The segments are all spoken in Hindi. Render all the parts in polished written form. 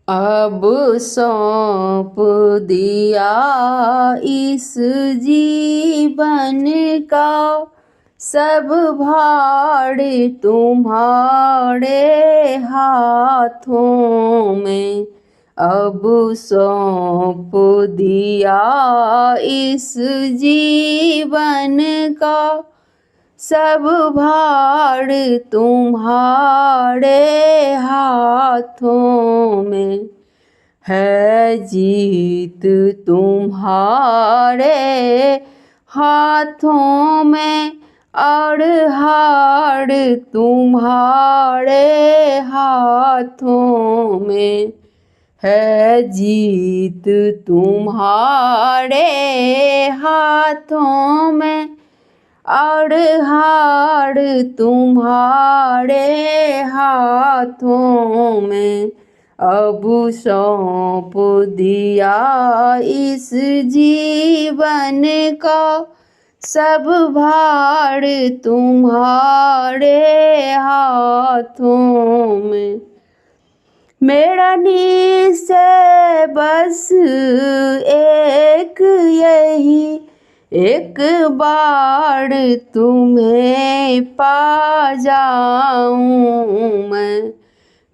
अब सौंप दिया इस जीवन का सब भार तुम्हारे हाथों में। अब सौंप दिया इस जीवन का सब भार तुम्हारे हाथों में। है जीत तुम्हारे हाथों में और हार तुम्हारे हाथों में। है जीत तुम्हारे हाथों में और हार तुम्हारे हाथों में। अब सौंप दिया इस जीवन का सब भार तुम्हारे हाथों में। मेरा निश्चय बस एक यही, एक बार तुम्हें पा जाऊं मैं।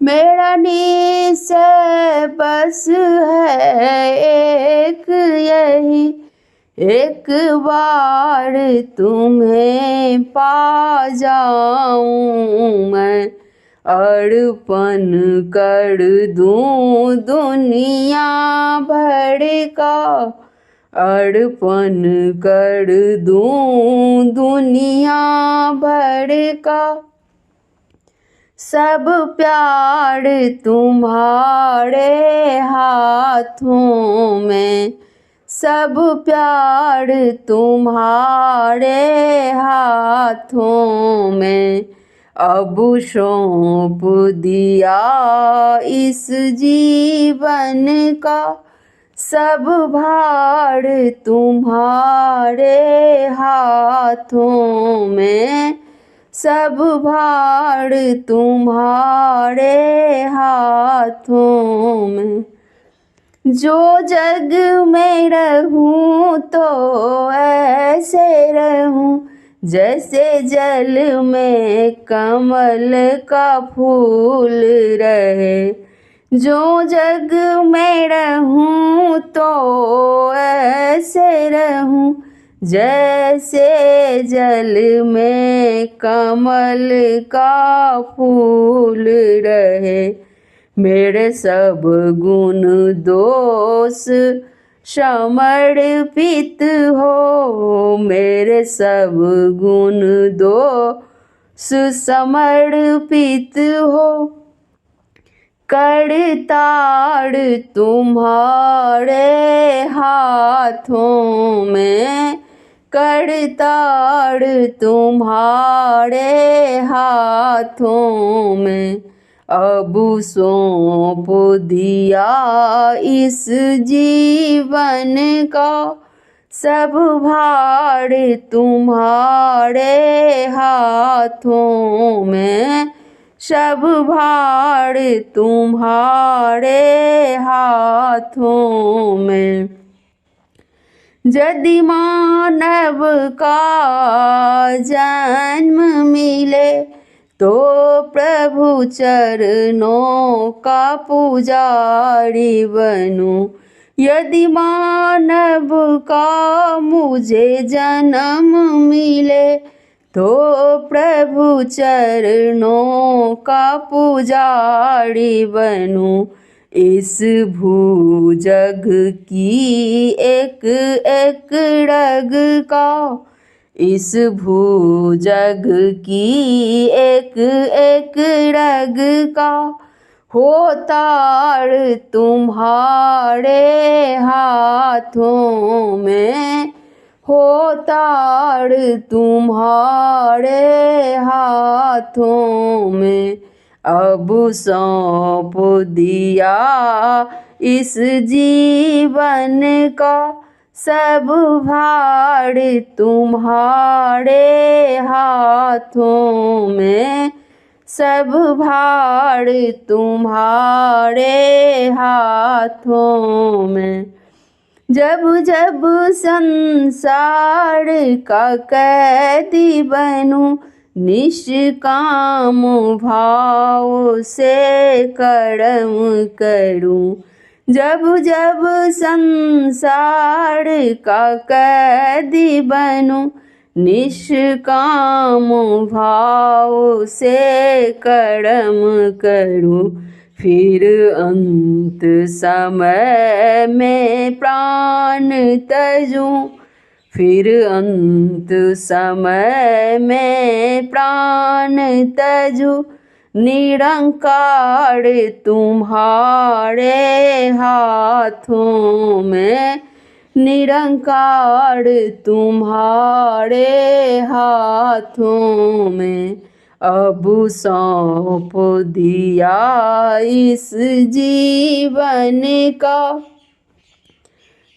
मेरा निश्चय बस है एक यही, एक बार तुम्हें पा जाऊं मैं। अर्पण कर दूं दुनिया भर का, अर्पण कर दूं दुनिया भर का सब प्यार तुम्हारे हाथों में। सब प्यार तुम्हारे हाथों में। अब सौंप दिया इस जीवन का सब भार तुम्हारे हाथों में। सब भार तुम्हारे हाथों में। जो जग में रहूं तो ऐसे रहूं जैसे जल में कमल का फूल रहे। जो जग में रहूं तो ऐसे रहूं जैसे जल में कमल का फूल रहे। मेरे सब गुण दोष समर्पित हो, मेरे सब गुण दोष समर्पित हो। करतार तुम्हारे हाथों में। करतार तुम्हारे हाथों में। अब सौंप दिया इस जीवन का सब भार तुम्हारे हाथों में। सब भार तुम्हारे हाथों में। यदि मानव का जन्म मिले तो प्रभु चरणों का पुजारी बनूं। यदि मानव का मुझे जन्म मिले तो प्रभु चरणों का पुजारी बनूं। इस भूजग की एक एक रग का, इस भूजग की एक एक रग का होतार तुम्हारे हाथों में। होतार तुम्हारे हाथों में। अब सौंप दिया इस जीवन का सब भार तुम्हारे हाथों में। सब भार तुम्हारे हाथों में। जब जब संसार का कैदी बनूं, निष्काम भाव से कर्म करूं। जब जब संसार का कैदी बनूं, निष्काम भाव से कर्म करूं। फिर अंत समय में प्राण त्यजूं। फिर अंत समय में प्राण त्यजूं। निरंकार तुम्हारे हाथों में। निरंकार तुम्हारे हाथों में। अब सौंप दिया इस जीवन का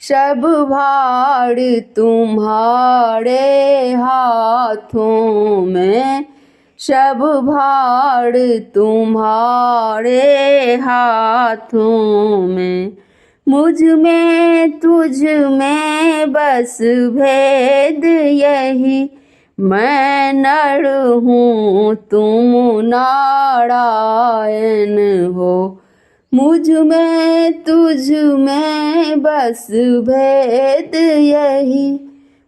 सब भार तुम्हारे हाथों में। सब भार तुम्हारे हाथों में। मुझ में तुझ में बस भेद यही, मैं नर हूँ तुम नारायण हो। मुझ में तुझ में बस भेद यही,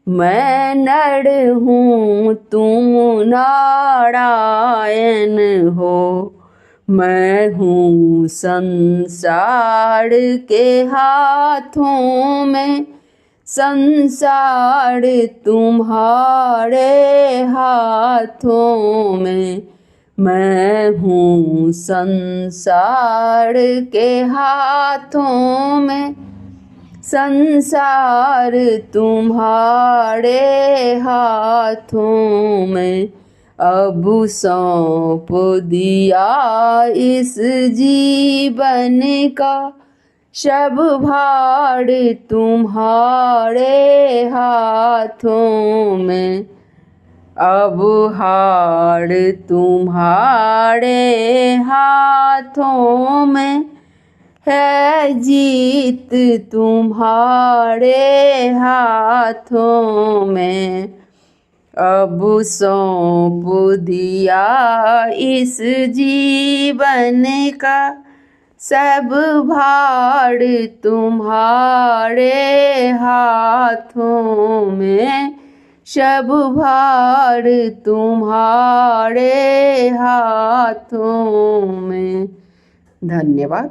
मैं नर हूँ तुम नारायण हो। मैं हूँ संसार के हाथों में। संसार तुम्हारे हाथों में। मैं हूँ संसार के हाथों में। संसार तुम्हारे हाथों में। अब सौंप दिया इस जीवन का सब भार तुम्हारे हाथों में। अब हार तुम्हारे हाथों में है, जीत तुम्हारे हाथों में। अब सौंप दिया इस जीवन का सब भार तुम्हारे हाथों में। सब भार तुम्हारे हाथों में। धन्यवाद।